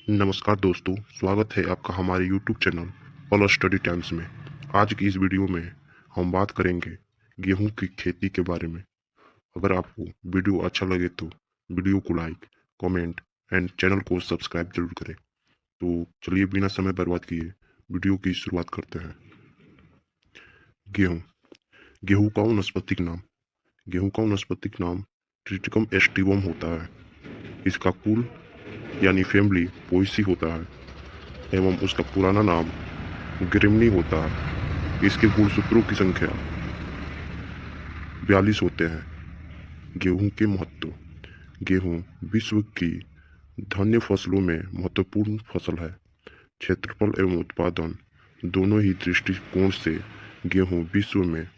नमस्कार दोस्तों, स्वागत है आपका हमारे YouTube channel all study times में। आज की इस वीडियो में हम बात करेंगे गेहूं की खेती के बारे में। अगर आपको वीडियो अच्छा लगे तो वीडियो को लाइक, कमेंट एंड चैनल को सब्सक्राइब जरूर करें। तो चलिए बिना समय बर्बाद किए वीडियो की शुरुआत करते हैं। गेहूं गेहूं का वनस्पतिक नाम ट्रिटिकम एस्टिवम होता है। इसका कुल यानी फैमिली पोएसी होता है एवं उसका पुराना नाम ग्रिमनी होता है। इसके गुणसूत्रों की संख्या 42 होते हैं। गेहूं के महत्व। गेहूं विश्व की धान्य फसलों में महत्वपूर्ण फसल है। क्षेत्रफल एवं उत्पादन दोनों ही दृष्टिकोण से गेहूं विश्व में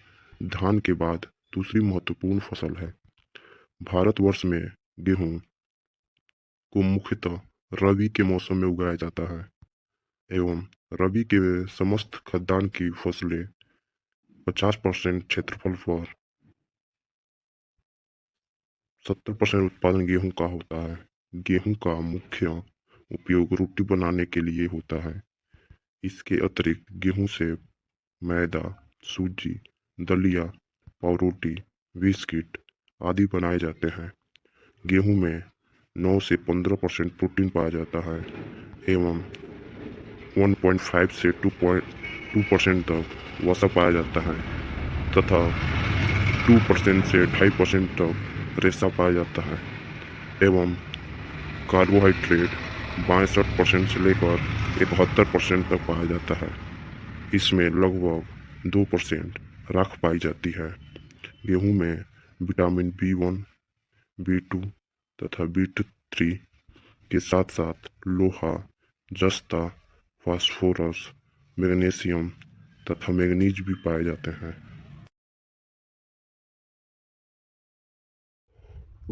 धान के बाद दूसरी महत्वपूर्ण फसल है। भारतवर्ष में गेहूं को मुख्यतः रबी के मौसम में उगाया जाता है एवं रबी के समस्त खाद्यान्न की फसलें 50% क्षेत्रफल पर 70% उत्पादन गेहूं का होता है। गेहूं का मुख्य उपयोग रोटी बनाने के लिए होता है। इसके अतिरिक्त गेहूं से मैदा, सूजी, दलिया, पावरोटी, बिस्किट आदि बनाए जाते हैं। गेहूं में 9 से 15% प्रोटीन पाया जाता है एवं 1.5 से 2% तक वसा पाया जाता है तथा 2% से 2.5% तक रेशा पाया जाता है एवं कार्बोहाइड्रेट 62% से लेकर 71% तक पाया जाता है। इसमें लगभग 2% राख पाई जाती है। गेहूं में विटामिन B1, B2 तथा B3 के साथ साथ लोहा, जस्ता, फास्फोरस, मैग्नीशियम तथा मैंगनीज भी पाए जाते हैं।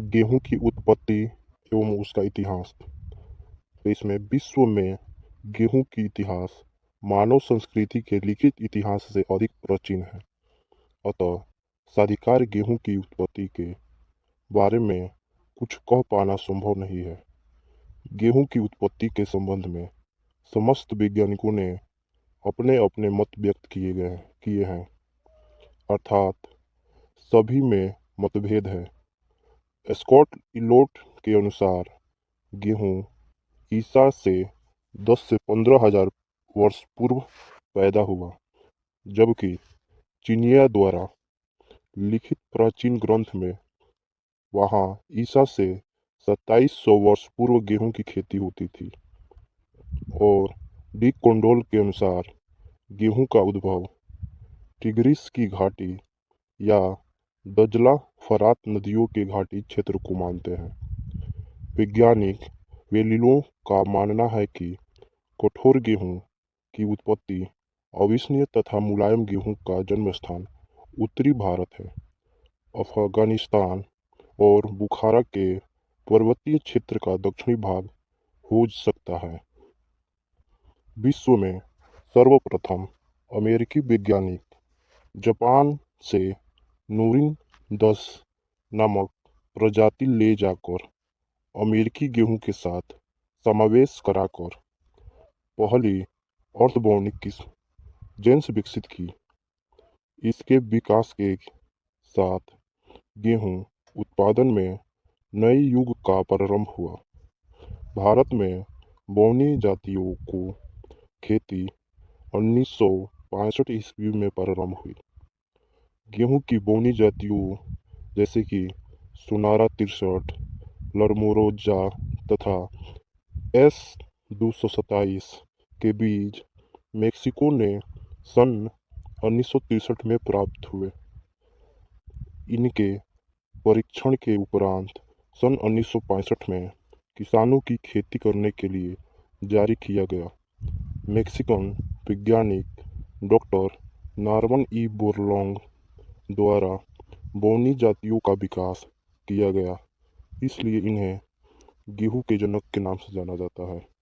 गेहूं की उत्पत्ति एवं उसका इतिहास। तो इसमें विश्व में गेहूं की इतिहास मानव संस्कृति के लिखित इतिहास से अधिक प्राचीन है। अतः साधिकार गेहूं की उत्पत्ति के बारे में कुछ कह पाना संभव नहीं है। गेहूं की उत्पत्ति के संबंध में समस्त वैज्ञानिकों ने अपने अपने मत व्यक्त किए हैं, अर्थात सभी में मतभेद है। स्कॉट इलोट के अनुसार गेहूं ईसा से 10 से 15,000 वर्ष पूर्व पैदा हुआ, जबकि चीनिया द्वारा लिखित प्राचीन ग्रंथ में वहाँ ईसा से 2700 वर्ष पूर्व गेहूं की खेती होती थी। और डी कोंडोल के अनुसार गेहूं का उद्भव टिग्रिस की घाटी या दजला फरात नदियों के घाटी क्षेत्र को मानते हैं। वैज्ञानिक वेलिलों का मानना है कि कठोर गेहूं की उत्पत्ति अविश्वनीय तथा मुलायम गेहूं का जन्म स्थान उत्तरी भारत है। अफगानिस्तान और बुखारा के पर्वतीय क्षेत्र का दक्षिणी भाग हो सकता है। विश्व में सर्वप्रथम अमेरिकी वैज्ञानिक जापान से नूरिन 10 नामक प्रजाति ले जाकर अमेरिकी गेहूं के साथ समावेश कराकर पहली ऑर्थोबोनिक किस्म जेन्स विकसित की। इसके विकास के साथ गेहूं उत्पादन में नए युग का प्रारंभ हुआ। भारत में बोनी जातियों को खेती 1965 ईस्वी में प्रारंभ हुई। गेहूं की बोनी जातियों जैसे कि सुनारा 63, लरमोरोजा तथा S227 के बीज मेक्सिको ने सन 1963 में प्राप्त हुए। इनके परीक्षण के उपरांत सन 1965 में किसानों की खेती करने के लिए जारी किया गया। मेक्सिकन वैज्ञानिक डॉक्टर नॉर्मन ई बोरलॉन्ग द्वारा बोनी जातियों का विकास किया गया, इसलिए इन्हें गेहूं के जनक के नाम से जाना जाता है।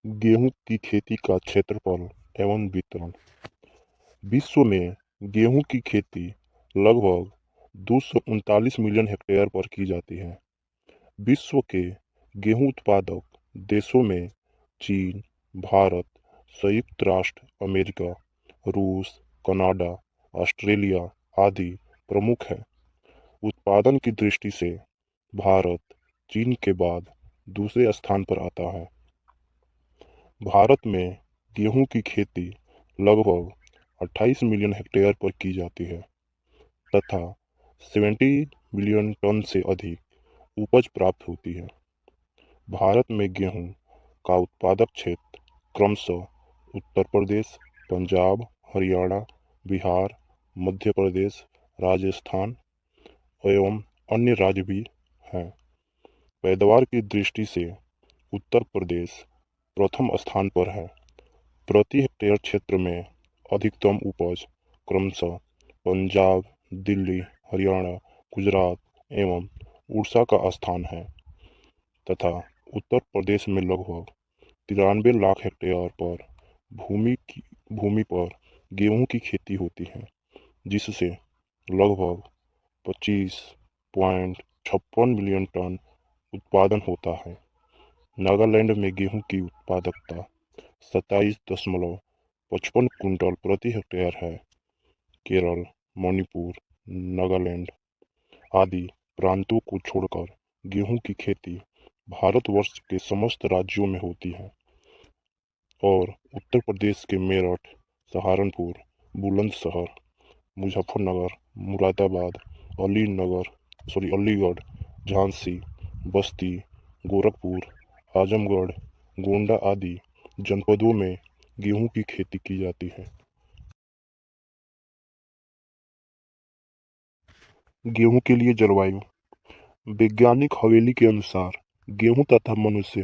गेहूं की खेती का क्षेत्रफल एवं वितरण। विश्व में गेहूं की खेती लगभग 239 मिलियन हेक्टेयर पर की जाती है। विश्व के गेहूं उत्पादक देशों में चीन, भारत, संयुक्त राष्ट्र अमेरिका, रूस, कनाडा, ऑस्ट्रेलिया आदि प्रमुख हैं। उत्पादन की दृष्टि से भारत चीन के बाद दूसरे स्थान पर आता है। भारत में गेहूं की खेती लगभग 28 मिलियन हेक्टेयर पर की जाती है तथा 70 मिलियन टन से अधिक उपज प्राप्त होती है। भारत में गेहूं का उत्पादक क्षेत्र क्रमशः उत्तर प्रदेश, पंजाब, हरियाणा, बिहार, मध्य प्रदेश, राजस्थान एवं अन्य राज्य भी हैं। पैदावार की दृष्टि से उत्तर प्रदेश प्रथम स्थान पर है। प्रति हेक्टेयर क्षेत्र में अधिकतम उपज क्रमशः पंजाब, दिल्ली, हरियाणा, गुजरात एवं उड़ीसा का स्थान है तथा उत्तर प्रदेश में लगभग 93 लाख हेक्टेयर पर भूमि पर गेहूं की खेती होती है, जिससे लगभग 25.56 मिलियन टन उत्पादन होता है। नागालैंड में गेहूं की उत्पादकता 27.55 कुंटल प्रति हेक्टेयर है। केरल, मणिपुर, नागालैंड आदि प्रांतों को छोड़कर गेहूं की खेती भारतवर्ष के समस्त राज्यों में होती है और उत्तर प्रदेश के मेरठ, सहारनपुर, बुलंदशहर, मुजफ्फरनगर, मुरादाबाद, अलीगढ़, झांसी, बस्ती, गोरखपुर, आजमगढ़, गोंडा आदि जनपदों में गेहूं की खेती की जाती है। गेहूं के लिए जलवायु। वैज्ञानिक हवेली के अनुसार गेहूं तथा मनुष्य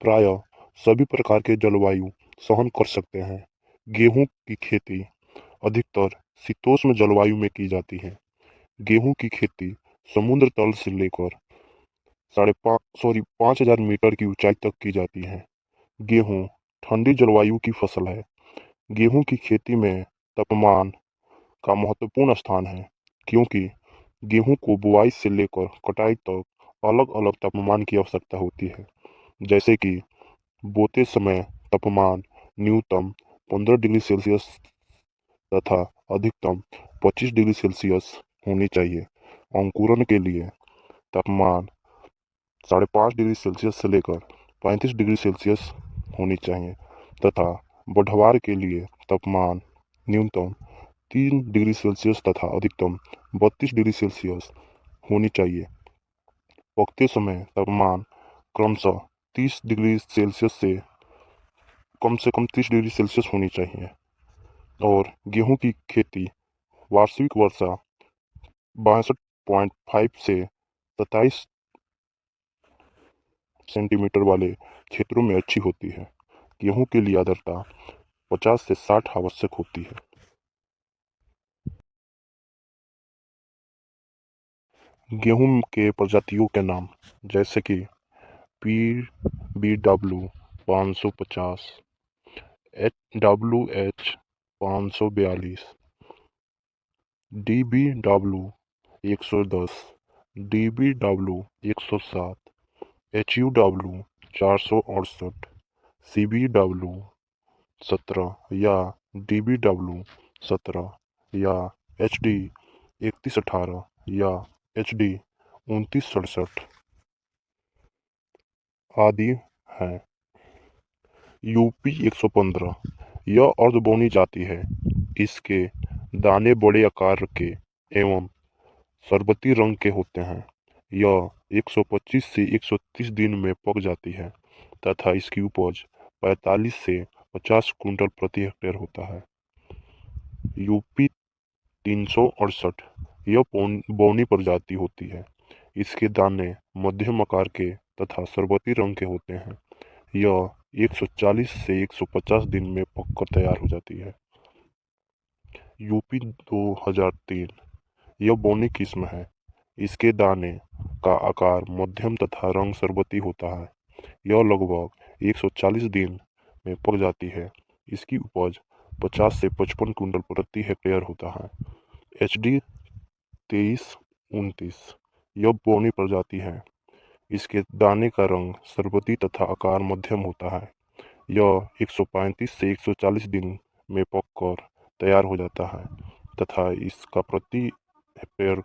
प्रायः सभी प्रकार के जलवायु सहन कर सकते हैं। गेहूं की खेती अधिकतर शीतोष्ण जलवायु में की जाती है। गेहूं की खेती समुद्र तल से लेकर 5,500 मीटर की ऊंचाई तक की जाती है। गेहूं ठंडी जलवायु की फसल है। गेहूं की खेती में तापमान का महत्वपूर्ण स्थान है, क्योंकि गेहूं को बुआई से लेकर कटाई तक अलग अलग तापमान की आवश्यकता होती है। जैसे कि बोते समय तापमान न्यूनतम 15 डिग्री सेल्सियस तथा अधिकतम 25 डिग्री सेल्सियस होनी चाहिए। अंकुरण के लिए तापमान 5.5 डिग्री सेल्सियस से लेकर 35 डिग्री सेल्सियस होनी चाहिए तथा बढ़वार के लिए तापमान न्यूनतम 3 डिग्री सेल्सियस तथा अधिकतम 32 डिग्री सेल्सियस होनी चाहिए। पकते समय तापमान क्रमशः 30 डिग्री सेल्सियस से कम 30 डिग्री सेल्सियस होनी चाहिए और गेहूं की खेती वार्षिक वर्षा 62.5 से 27 सेंटीमीटर वाले क्षेत्रों में अच्छी होती है। गेहूं के लिए आर्द्रता 50 से 60 आवश्यक होती है। गेहूं के प्रजातियों के नाम जैसे कि PBW 550, HWH 542, DBW 110, DBW 107, HUW 468, CBW 17 या DBW 17 या HD 3118 या HD 2967 आदि हैं। UP 115 यह अर्ध बोनी जाती है। इसके दाने बड़े आकार के एवं शरबती रंग के होते हैं। यह 125 से 130 दिन में पक जाती है तथा इसकी उपज 45 से 50 कुंटल प्रति हेक्टेयर होता है। UP 368 यह बौनी प्रजाति होती है। इसके दाने मध्यम आकार के तथा शरबती रंग के होते हैं। यह 140 से 150 दिन में पककर तैयार हो जाती है। UP 2003 यह बौनी किस्म है। इसके दाने का आकार मध्यम तथा रंग शरबती होता है। यह लगभग 140 दिन में पक जाती है। इसकी उपज 50 से 55 कुंटल प्रति हेक्टेयर होता है। HD 23 29। यह बोनी प्रजाति है। इसके दाने का रंग शरबती तथा आकार मध्यम होता है। यह 135 से 140 दिन में पककर तैयार हो जाता है तथा इसका प्रति हेक्टेयर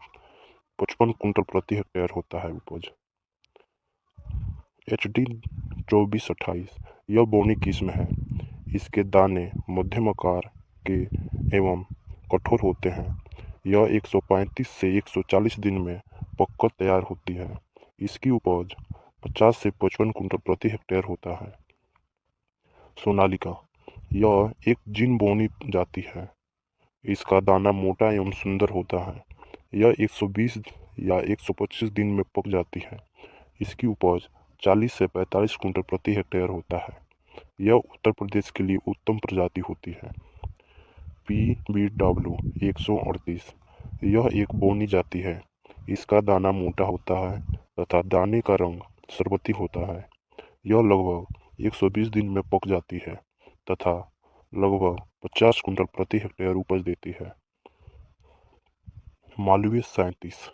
55 कुंटल प्रति हेक्टेयर होता है उपज। HD 2428 यह बोनी किस्म है। इसके दाने मध्यम आकार के एवं कठोर होते हैं। यह 135 से 140 दिन में पककर तैयार होती है। इसकी उपज 50 से 55 कुंटल प्रति हेक्टेयर होता है। सोनालिका यह एक जिन बोनी जाति है। इसका दाना मोटा एवं सुंदर होता है। यह 120 या 125 दिन में पक जाती है। इसकी उपज 40 से 45 कुंटल प्रति हेक्टेयर होता है। यह उत्तर प्रदेश के लिए उत्तम प्रजाति होती है। PBW 138 यह एक बोनी जाति है। इसका दाना मोटा होता है तथा दाने का रंग शरबती होता है। यह लगभग 120 दिन में पक जाती है तथा लगभग 50 कुंटल प्रति हेक्टेयर उपज देती है। मालवीय 37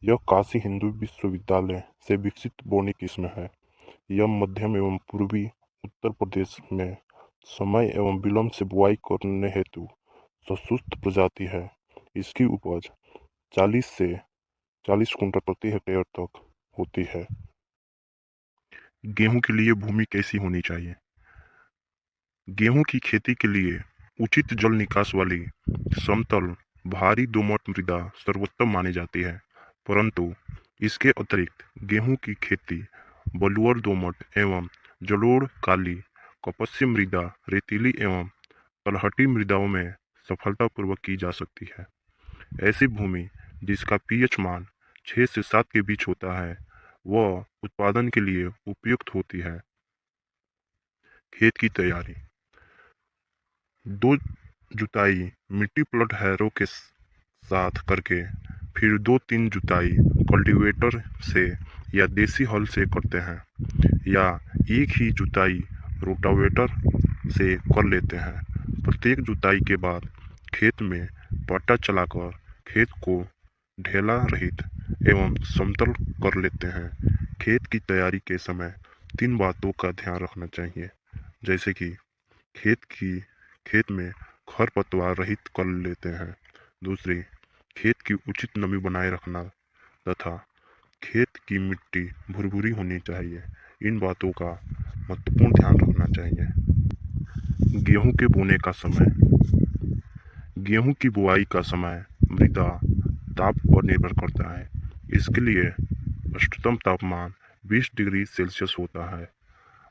यह काशी हिंदू विश्वविद्यालय से विकसित बोनी किस्म है। यह मध्यम एवं पूर्वी उत्तर प्रदेश में समय एवं विलंब से बुआई करने हेतु सुस्त प्रजाति है। इसकी उपज 40 से 40 कुंटल प्रति हेक्टेयर तक होती है। गेहूं के लिए भूमि कैसी होनी चाहिए? गेहूं की खेती के लिए उचित जल निकास वाली समतल भारी दोमट मृदा सर्वोत्तम मानी जाती है, परंतु इसके अतिरिक्त गेहूं की खेती बलुअर दोमट एवं जलोढ़ काली कपस्य मृदा रेतीली एवं तलहटी मृदाओं में सफलतापूर्वक की जा सकती है। ऐसी भूमि जिसका pH मान 6 से 7 के बीच होता है वह उत्पादन के लिए उपयुक्त होती है। खेत की तैयारी 2 जुताई मिट्टी प्लट हैरो के साथ करके फिर 2-3 जुताई कल्टीवेटर से या देसी हल से करते हैं या एक ही जुताई रोटावेटर से कर लेते हैं। प्रत्येक जुताई के बाद खेत में पट्टा चलाकर खेत को ढेला रहित एवं समतल कर लेते हैं। खेत की तैयारी के समय 3 बातों का ध्यान रखना चाहिए, जैसे कि खेत में खरपतवार रहित कर लेते हैं। दूसरी, खेत की उचित नमी बनाए रखना तथा खेत की मिट्टी भुरभुरी होनी चाहिए। इन बातों का महत्वपूर्ण ध्यान रखना चाहिए। गेहूं के बोने का समय। गेहूं की बुआई का समय मृदा ताप पर निर्भर करता है। इसके लिए उच्चतम तापमान 20 डिग्री सेल्सियस होता है।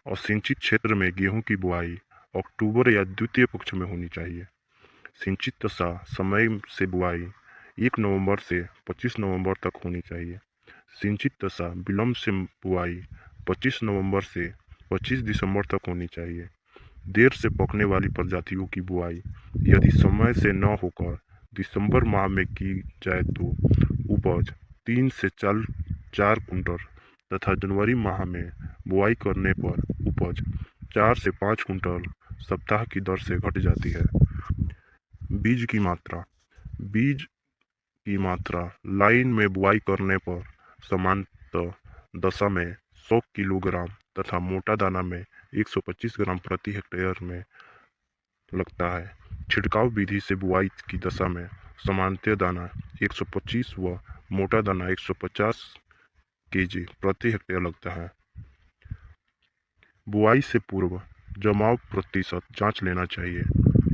असिंचित क्षेत्र में गेहूं की बुआई अक्टूबर या द्वितीय पक्ष में होनी चाहिए। सिंचित दशा समय से बुआई 1 नवंबर से 25 नवंबर तक होनी चाहिए। सिंचित दशा विलंब से बुआई 25 नवंबर से 25 दिसंबर तक होनी चाहिए। देर से पकने वाली प्रजातियों की बुआई यदि समय से न होकर दिसंबर माह में की जाए तो उपज 3 से 4 कुंटल तथा जनवरी माह में बुआई करने पर उपज 4 से 5 कुंटल सप्ताह की दर से घट जाती है। बीज की मात्रा। बीज की मात्रा लाइन में बुआई करने पर सामान्यतः दशा में 100 किलोग्राम तथा मोटा दाना में 125 ग्राम प्रति हेक्टेयर में लगता है। छिड़काव विधि से बुआई की दशा में सामान्यतः दाना 125 व मोटा दाना 150 kg प्रति हेक्टेयर लगता है। बुआई से पूर्व जमाव प्रतिशत जांच लेना चाहिए।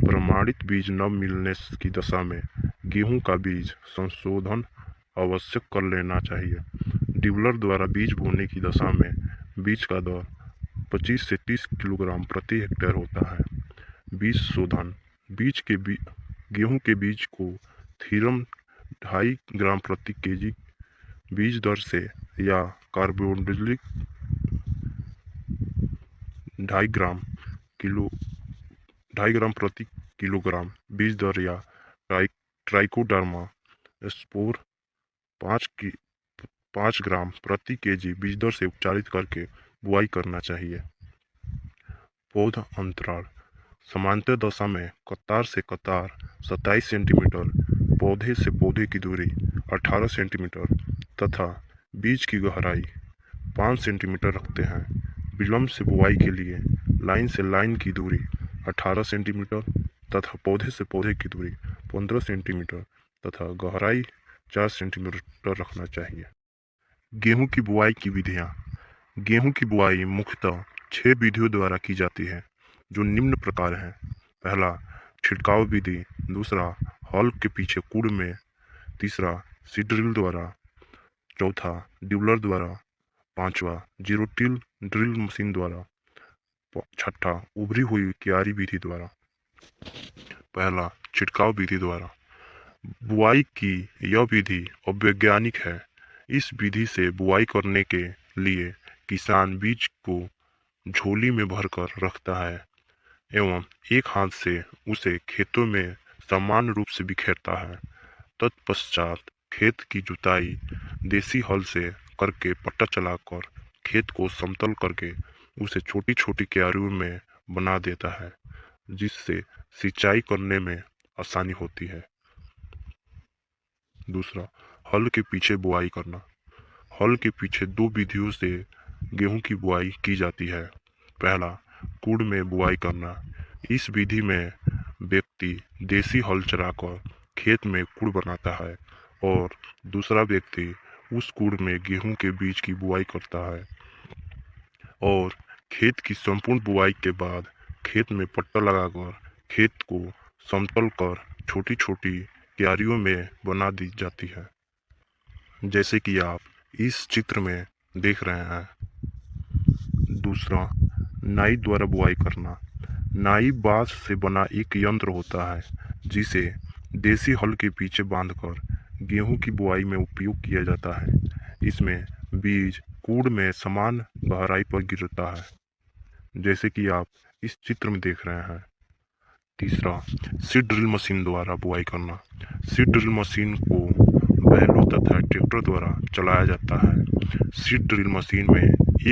प्रमाणित बीज न मिलने की दशा में गेहूं का बीज संशोधन अवश्य कर लेना चाहिए। डीलर द्वारा बीज बोने की दशा में बीज का दर 25 से 30 किलोग्राम प्रति हेक्टेयर होता है। बीज शोधन। गेहूं के बीज को थीरम 2.5 ग्राम प्रति kg बीज दर से या कार्बोनिलिक 2.5 ग्राम प्रति किलोग्राम बीज दर या ट्राइकोडर्मा स्पोर 5 ग्राम प्रति kg बीज दर से उपचारित करके बुआई करना चाहिए। पौधा अंतराल। सामान्य दशा में कतार से कतार 27 सेंटीमीटर, पौधे से पौधे की दूरी 18 सेंटीमीटर तथा बीज की गहराई 5 सेंटीमीटर रखते हैं। विलंब से बुआई के लिए लाइन से लाइन की दूरी 18 सेंटीमीटर तथा पौधे से पौधे की दूरी 15 सेंटीमीटर तथा गहराई 4 सेंटीमीटर रखना चाहिए। गेहूं की बुआई की विधियां। गेहूं की बुआई मुख्यतः 6 विधियों द्वारा की जाती है, जो निम्न प्रकार हैं। पहला, छिड़काव विधि। दूसरा, हल के पीछे कूड़ में। तीसरा, सीड ड्रिल द्वारा। चौथा, ड्यूलर द्वारा। पांचवा, जीरो टिल ड्रिल मशीन द्वारा। छठा, उभरी हुई क्यारी विधि द्वारा। पहला, छिड़काव विधि द्वारा। बुआई की यह विधि अवैज्ञानिक है। इस विधि से बुआई करने के लिए किसान बीज को झोली में भरकर रखता है एवं एक हाथ से उसे खेतों में समान रूप से बिखेरता है। तत्पश्चात खेत की जुताई देसी हल से करके पट्टा चलाकर खेत को समतल करके उसे छोटी छोटी क्यारियों में बना देता है, जिससे सिंचाई करने में आसानी होती है। दूसरा, हल के पीछे बुआई करना। हल के पीछे 2 विधियों से गेहूं की बुआई की जाती है। पहला, कूड़ में बुआई करना। इस विधि में व्यक्ति देसी हल चलाकर खेत में कूड़ बनाता है और दूसरा व्यक्ति उस कूड़ में गेहूं के बीज की बुआई करता है और खेत की संपूर्ण बुआई के बाद खेत में पट्टा लगाकर खेत को समतल कर छोटी छोटी क्यारियों में बना दी जाती है, जैसे कि आप इस चित्र में देख रहे हैं। दूसरा, नाई द्वारा बुआई करना। नाई बांस से बना एक यंत्र होता है, जिसे देसी हल के पीछे बांधकर गेहूं की बुआई में उपयोग किया जाता है। इसमें बीज कूड़ में समान गहराई पर गिरता है, जैसे कि आप इस चित्र में देख रहे हैं। तीसरा, सीड ड्रिल मशीन द्वारा बुआई करना। सीड ड्रिल मशीन को बैलों तथा ट्रैक्टर द्वारा चलाया जाता है। सीड ड्रिल मशीन में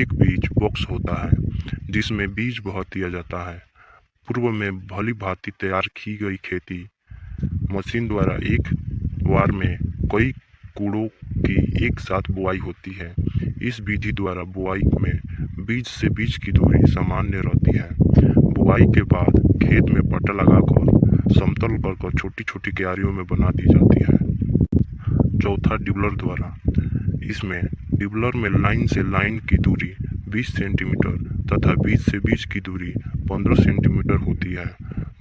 एक बीज बॉक्स होता है, जिसमें बीज बह दिया जाता है। पूर्व में भली भांति तैयार की गई खेती मशीन द्वारा एक बार में कई कूड़ों की एक साथ बुआई होती है। इस विधि द्वारा बुआई में बीज से बीज की दूरी सामान्य रहती है। बुआई के बाद खेत में पट्टा लगाकर समतल कर छोटी छोटी क्यारियों में बना दी जाती है। चौथा, ड्यूलर द्वारा। इसमें ड्यूलर में लाइन से लाइन की दूरी 20 सेंटीमीटर तथा बीज से बीज की दूरी 15 सेंटीमीटर होती है।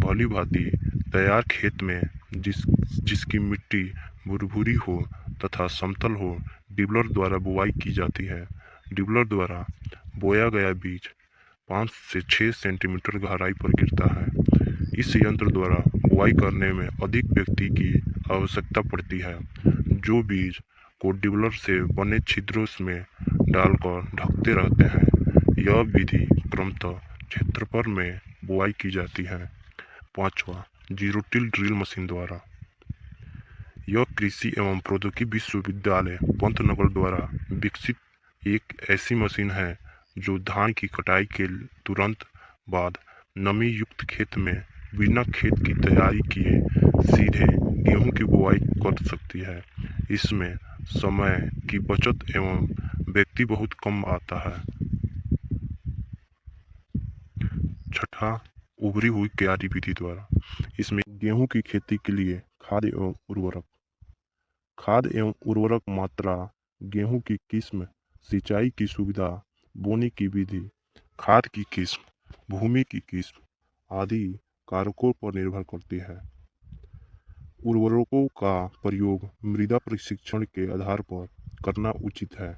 भली भांति तैयार खेत में जिसकी मिट्टी भुरभुरी हो तथा समतल हो, ड्यूलर द्वारा बुआई की जाती है। ड्यूलर द्वारा बोया गया बीज 5 से 6 सेंटीमीटर गहराई पर गिरता है। इस यंत्र द्वारा बुआई करने में अधिक व्यक्ति की आवश्यकता पड़ती है, जो बीज को ड्यूलर से बने छिद्रों में डालकर ढकते रहते हैं। यह विधि क्रमशः क्षेत्रफल में बुआई की जाती है। पांचवा, जीरो टिल ड्रिल मशीन द्वारा। यह कृषि एवं प्रौद्योगिकी विश्वविद्यालय पंतनगर द्वारा विकसित एक ऐसी मशीन है जो धान की कटाई के तुरंत बाद नमी युक्त खेत में बिना खेत की तैयारी किए सीधे गेहूं की बुआई कर सकती है। इसमें समय की बचत एवं व्यक्ति बहुत कम आता है। छठा, उभरी हुई क्यारी विधि द्वारा। इसमें गेहूं की खेती के लिए खाद एवं उर्वरक। खाद एवं उर्वरक मात्रा, गेहूं की किस्म, सिंचाई की सुविधा, बोने की विधि, खाद की किस्म, भूमि की किस्म आदि कारकों पर निर्भर करती है। उर्वरकों का प्रयोग मृदा परीक्षण के आधार पर करना उचित है।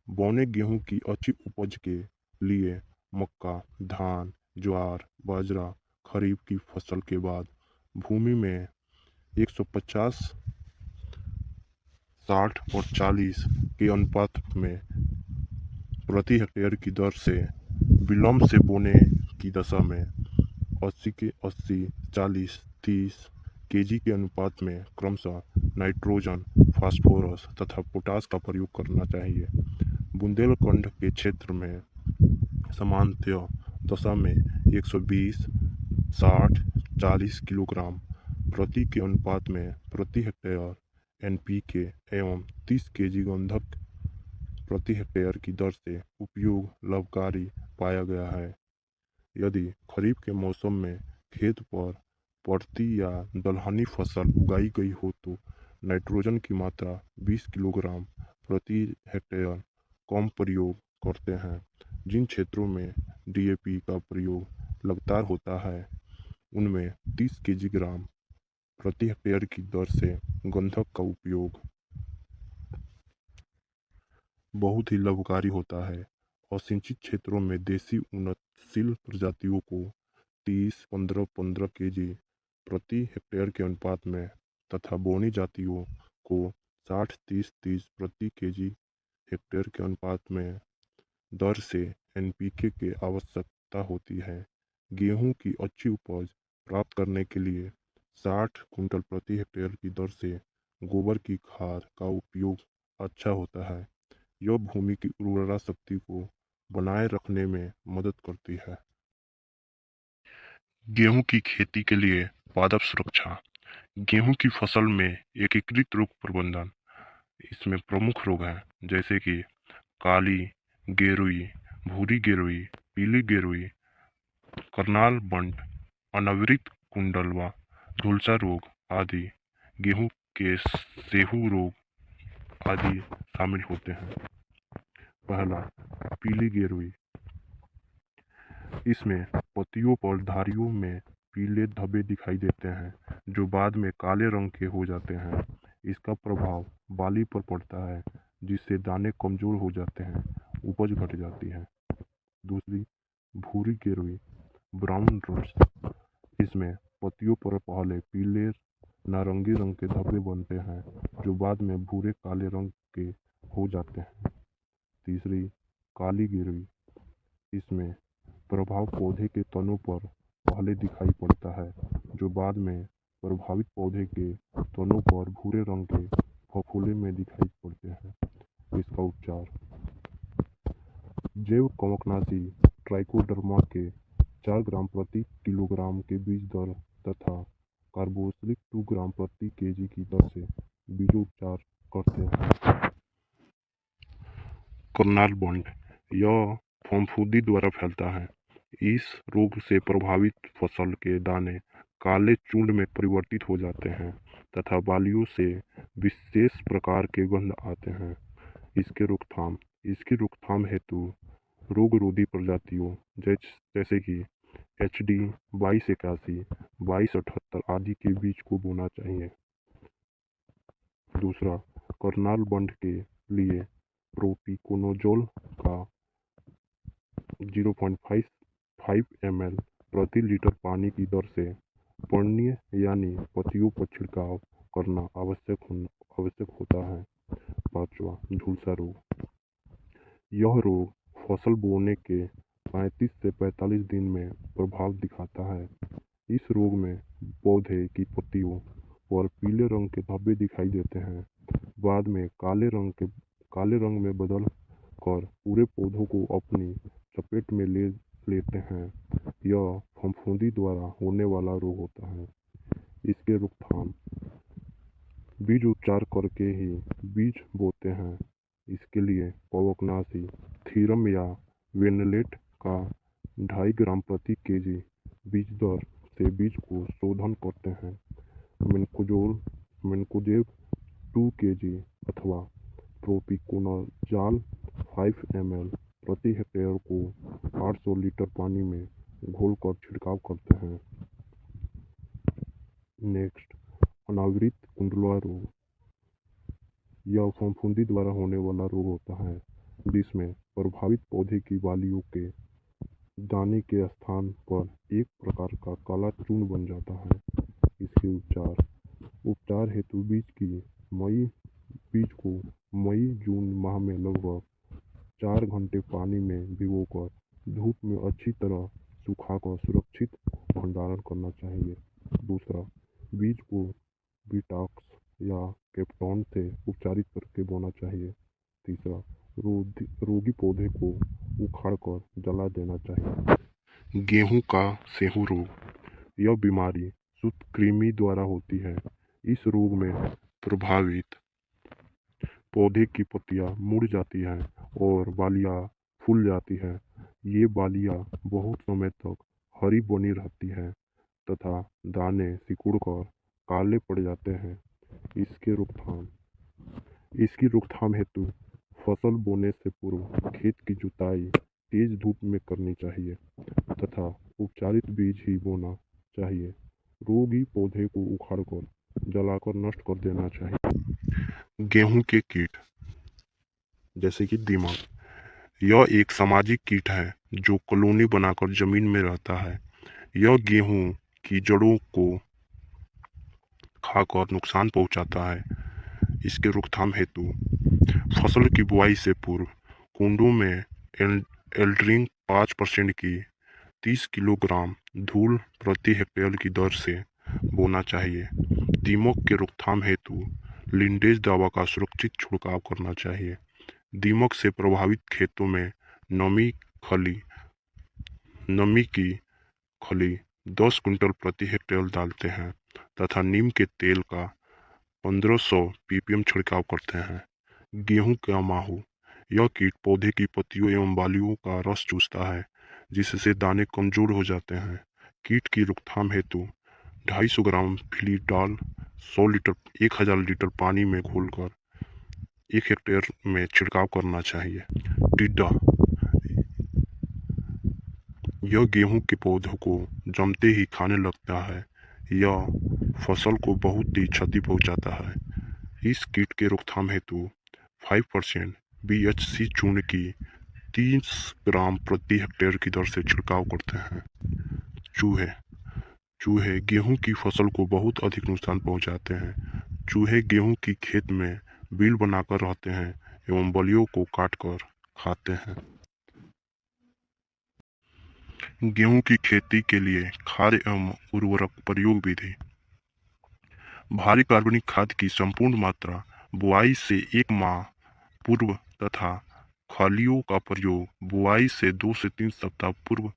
बोने गेहूं की अच्छी उपज के लिए मक्का, धान, ज्वार, बाजरा खरीफ की फसल के बाद भूमि में 150, 60 और 40 के अनुपात में प्रति हेक्टेयर की दर से विलंब से बोने की दशा में 80 के 80, 40, 30 केजी के अनुपात में क्रमशः नाइट्रोजन, फास्फोरस तथा पोटास का प्रयोग करना चाहिए। बुंदेलखंड के क्षेत्र में सामान्यतः दशा में 120, 60, 40 किलोग्राम प्रति के अनुपात में प्रति हेक्टेयर एनपीके एवं 30 केजी गंधक प्रति हेक्टेयर की दर से उपयोग लाभकारी पाया गया है। यदि खरीफ के मौसम में खेत पर पड़ती या दलहनी फसल उगाई गई हो तो नाइट्रोजन की मात्रा 20 किलोग्राम प्रति हेक्टेयर कम प्रयोग करते हैं। जिन क्षेत्रों में डीएपी का प्रयोग लगातार होता है उनमें 30 केजी ग्राम प्रति हेक्टेयर की दर से गंधक का उपयोग बहुत ही लाभकारी होता है। असिंचित क्षेत्रों में देसी उन्नतशील प्रजातियों को 30-15-15 केजी प्रति हेक्टेयर के अनुपात में तथा बोनी जातियों को 60-30-30 प्रति केजी हेक्टेयर के अनुपात में दर से एनपीके की आवश्यकता होती है। गेहूं की अच्छी उपज प्राप्त करने के लिए 60 कुंटल प्रति हेक्टेयर की दर से गोबर की खाद का उपयोग अच्छा होता है। यह भूमि की उर्वरा शक्ति को बनाए रखने में मदद करती है। गेहूं की खेती के लिए पादप सुरक्षा। गेहूं की फसल में एकीकृत रोग प्रबंधन। इसमें प्रमुख रोग हैं जैसे कि काली गेरुई, भूरी गेरुई, पीली गेरुई, करनाल बंट, अनावृत कुंडलवा, झुलसा रोग आदि। गेहूं के सेहू रोग आदि शामिल होते हैं। पहला, पीली गेरुई। इसमें पत्तियों पर धारियों में पीले धब्बे दिखाई देते हैं जो बाद में काले रंग के हो जाते हैं। इसका प्रभाव बाली पर पड़ता है जिससे दाने कमजोर हो जाते हैं, उपज घट जाती है। दूसरी, भूरी गेरुई, ब्राउन रस्ट। इसमें पत्तियों पर पहले पीले नारंगी रंग के धब्बे बनते हैं जो बाद में भूरे काले रंग के हो जाते हैं। तीसरी, काली गेरुई। इसमें प्रभाव पौधे के तनों पर पहले दिखाई पड़ता है जो बाद में प्रभावित पौधे के तनों पर भूरे रंग के फफोले में दिखाई पड़ते हैं। इसका उपचार, जैव कवकनाशी ट्राइकोडर्मा के 4 ग्राम प्रति किलोग्राम के बीज दर तथा कार्बोसलिक 2 ग्राम प्रति केजी की दर से बीजोपचार करते हैं। करनाल बंट, यह फफूंदी द्वारा फैलता है। इस रोग से प्रभावित फसल के दाने काले चूर्ण में परिवर्तित हो जाते हैं तथा बालियों से विशेष प्रकार के गंध आते हैं। इसकी रोकथाम हेतु रोगरोधी प्रजातियों जैसे कि HD 2281, 2278 आदि के बीज को बोना चाहिए। दूसरा, करनाल बंट के लिए प्रोपिकोनोजोल का 0.5 ml प्रति लीटर पानी की दर से पर्णीय यानी पत्तियों पर छिड़काव करना आवश्यक होता है। पांचवा, झुलसा रोग। यह रोग फसल बोने के 35 से 45 दिन में प्रभाव दिखाता है। इस रोग में पौधे की पत्तियों पर पीले रंग के धब्बे दिखाई देते हैं, बाद में काले रंग में बदल कर पूरे पौधों को अपनी चपेट में ले लेते हैं। यह फफूंदी द्वारा होने वाला रोग होता है। इसके रोकथाम, बीज उपचार करके ही बीज बोते हैं। इसके लिए कवकनाशी थीरम या वेनलेट का 2.5 ग्राम प्रति केजी बीज दर से बीज को शोधन करते हैं। मैनकोजेब 2 केजी अथवा प्रोपिकोनोजॉल 5 ml प्रति हेक्टेयर को 800 लीटर पानी में घोलकर छिड़काव करते हैं। नेक्स्ट, अनावृत कुंडलवा रोग। यह फफूंदी द्वारा होने वाला रोग होता है जिसमें प्रभावित पौधे की बालियों के दाने के स्थान पर एक प्रकार का काला चूर्ण बन जाता है। इसके उपचार हेतु बीज को मई-जून माह में लगभग 4 घंटे पानी में भिगोकर धूप में अच्छी तरह सुखाकर सुरक्षित भंडारण करना चाहिए। दूसरा, बीज को बीटॉक्स या केप्टॉन से उपचारित करके बोना चाहिए। तीसरा, रोगी पौधे को उखाड़कर जला देना चाहिए। गेहूं का सेहू रोग। यह बीमारी सूत्रकृमि द्वारा होती है। इस रोग में प्रभावित पौधे की पत्तियां मुड़ जाती हैं और बालियां फूल जाती हैं। ये बालियां बहुत समय तक हरी बनी रहती हैं तथा दाने सिकुड़कर काले पड़ जाते हैं। इसकी रोकथाम हेतु फसल बोने से पूर्व खेत की जुताई तेज धूप में करनी चाहिए तथा उपचारित बीज ही बोना चाहिए। रोगी पौधे को उखाड़कर जलाकर नष्ट कर देना चाहिए। गेहूं के कीट जैसे कि दीमक, यह एक सामाजिक कीट है जो कॉलोनी बनाकर जमीन में रहता है। यह गेहूं की जड़ों को खाकर नुकसान पहुंचाता है। इसके रोकथाम हेतु फसल की बुआई से पूर्व कुंडों में एल्ड्रिन 5% की 30 किलोग्राम धूल प्रति हेक्टेयर की दर से बोना चाहिए। दीमक के रोकथाम हेतु लिंडेज दवा का सुरक्षित छिड़काव करना चाहिए। दीमक से प्रभावित खेतों में नमी की खली 10 कुंटल प्रति हेक्टेयर डालते हैं तथा नीम के तेल का 1500 ppm छिड़काव करते हैं। गेहूं का माहू, यह कीट पौधे की पत्तियों एवं बालियों का रस चूसता है जिससे दाने कमजोर हो जाते हैं। कीट की रोकथाम हेतु 250 ग्राम फिलीडाल 1000 लीटर पानी में घोलकर 1 हेक्टेयर में छिड़काव करना चाहिए। टिड्डा, यह गेहूं के पौधों को जमते ही खाने लगता है। यह फसल को बहुत ही क्षति पहुंचाता है। इस कीट के रोकथाम हेतु 5% BHC चूर्ण की 30 ग्राम प्रति हेक्टेयर की दर से छिड़काव करते हैं। चूहे गेहूं की फसल को बहुत अधिक नुकसान पहुंचाते हैं। चूहे गेहूं की खेत में बिल बनाकर रहते हैं एवं बलियों को काटकर खाते हैं। गेहूं की खेती के लिए खाद एवं उर्वरक प्रयोग विधि। भारी कार्बनिक खाद की संपूर्ण मात्रा बुआई से 1 माह पूर्व तथा खलियों का प्रयोग बुआई से 2 से 3 सप्ताह पूर्व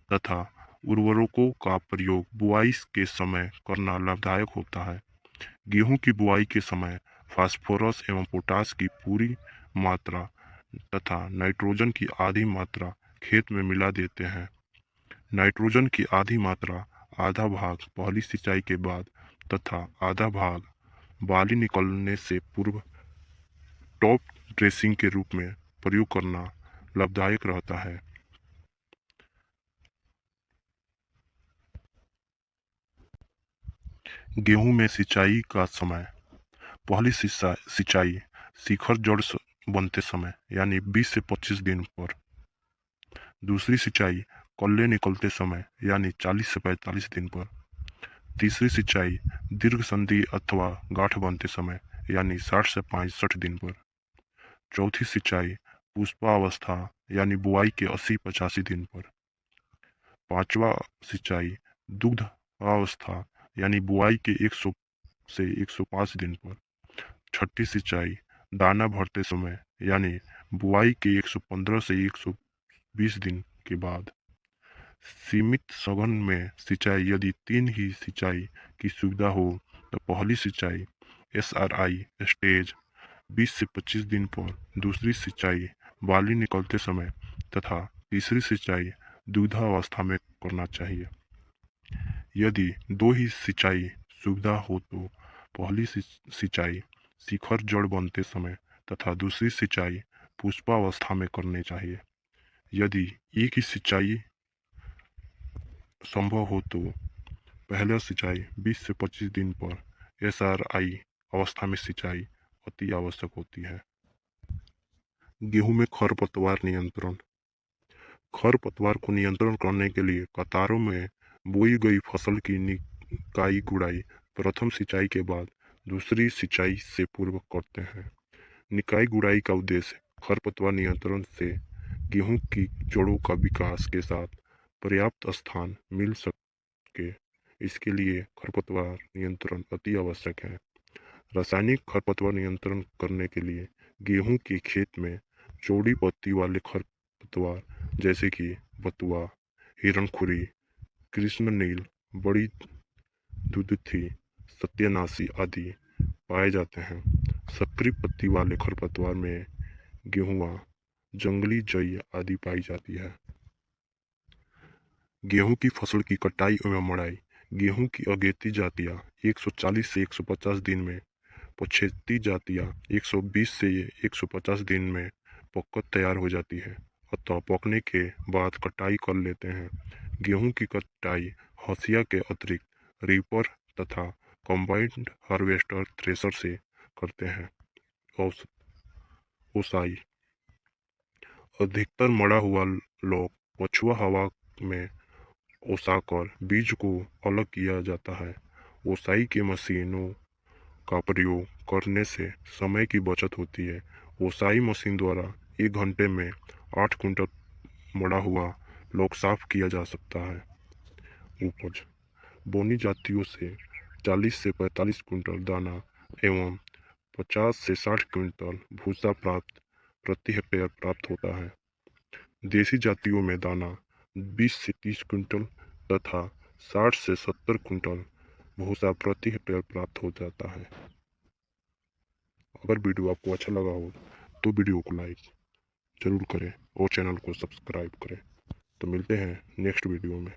तथा उर्वरकों का प्रयोग बुआई के समय करना लाभदायक होता है। गेहूं की बुआई के समय फास्फोरस एवं पोटास की पूरी मात्रा तथा नाइट्रोजन की आधी मात्रा खेत में मिला देते हैं। नाइट्रोजन की आधी मात्रा आधा भाग पहली सिंचाई के बाद तथा आधा भाग बाली निकलने से पूर्व टॉप ड्रेसिंग के रूप में प्रयोग करना लाभदायक रहता है। गेहूं में सिंचाई का समय। पहली सिंचाई शिखर जड़ बनते समय यानी 20 से 25 दिन पर। दूसरी सिंचाई कल्ले निकलते समय यानी 40 से 45 दिन पर। तीसरी सिंचाई दीर्घ संधि अथवा गांठ बनते समय यानी 60 से 65 दिन पर। चौथी सिंचाई पुष्पावस्था यानी बुआई के 80-85 दिन पर। पांचवा सिंचाई दुग्ध अवस्था यानी बुआई के 100 से 105 दिन पर। छठी सिंचाई दाना भरते समय यानी बुआई के 115 से 120 दिन के बाद। सीमित सघन में सिंचाई, यदि 3 ही सिंचाई की सुविधा हो तो पहली सिंचाई SRI स्टेज 20 से 25 दिन पर, दूसरी सिंचाई बाली निकलते समय तथा तीसरी सिंचाई दुग्धावस्था में करना चाहिए। यदि 2 ही सिंचाई सुविधा हो तो पहली सिंचाई शिखर जड़ बनते समय तथा दूसरी सिंचाई पुष्पावस्था में करनी चाहिए। यदि एक ही सिंचाई संभव हो तो पहला सिंचाई 20 से 25 दिन पर SRI अवस्था में सिंचाई अति आवश्यक होती है। गेहूं में खरपतवार नियंत्रण। खरपतवार को नियंत्रण करने के लिए कतारों में बोई गई फसल की निकाई गुड़ाई प्रथम सिंचाई के बाद दूसरी सिंचाई से पूर्व करते हैं। निकाई गुड़ाई का उद्देश्य खरपतवार नियंत्रण से गेहूं की जड़ों का विकास के साथ पर्याप्त स्थान मिल सके, इसके लिए खरपतवार नियंत्रण अति आवश्यक है। रासायनिक खरपतवार नियंत्रण करने के लिए गेहूं के खेत में चौड़ी पत्ती वाले खरपतवार जैसे कि बथुआ, हिरणखुरी, कृष्णनील, बड़ी दुधथी, सत्यानाशी आदि पाए जाते हैं। सक्रिय पत्ती वाले खरपतवार में गेहुआ, जंगली जई आदि पाई जाती है। गेहूं की फसल की कटाई एवं मड़ाई। गेहूं की अगेती जातियां 140 से 150 दिन में, पछेती जातियां 120 से 150 दिन में पककर तैयार हो जाती है, अतः पकने के बाद कटाई कर लेते हैं। गेहूं की कटाई हंसिया के अतिरिक्त रीपर तथा कंबाइंड हार्वेस्टर थ्रेशर से करते हैं। ओसाई। अधिकतर मड़ा हुआ लोग पछुआ हवा में ओसाकर बीज को अलग किया जाता है। ओसाई की मशीनों का प्रयोग करने से समय की बचत होती है। ओसाई मशीन द्वारा 1 घंटे में 8 कुंटल मड़ा हुआ लोग साफ किया जा सकता है। उपज। बोनी जातियों से 40 से 45 कुंटल दाना एवं 50 से 60 क्विंटल भूसा प्रति हेक्टेयर प्राप्त होता है। देसी जातियों में दाना 20 से 30 क्विंटल तथा 60 से 70 क्विंटल भूसा प्रति हेक्टेयर प्राप्त हो जाता है। अगर वीडियो आपको अच्छा लगा हो तो वीडियो को लाइक जरूर करें और चैनल को सब्सक्राइब करें। तो मिलते हैं नेक्स्ट वीडियो में।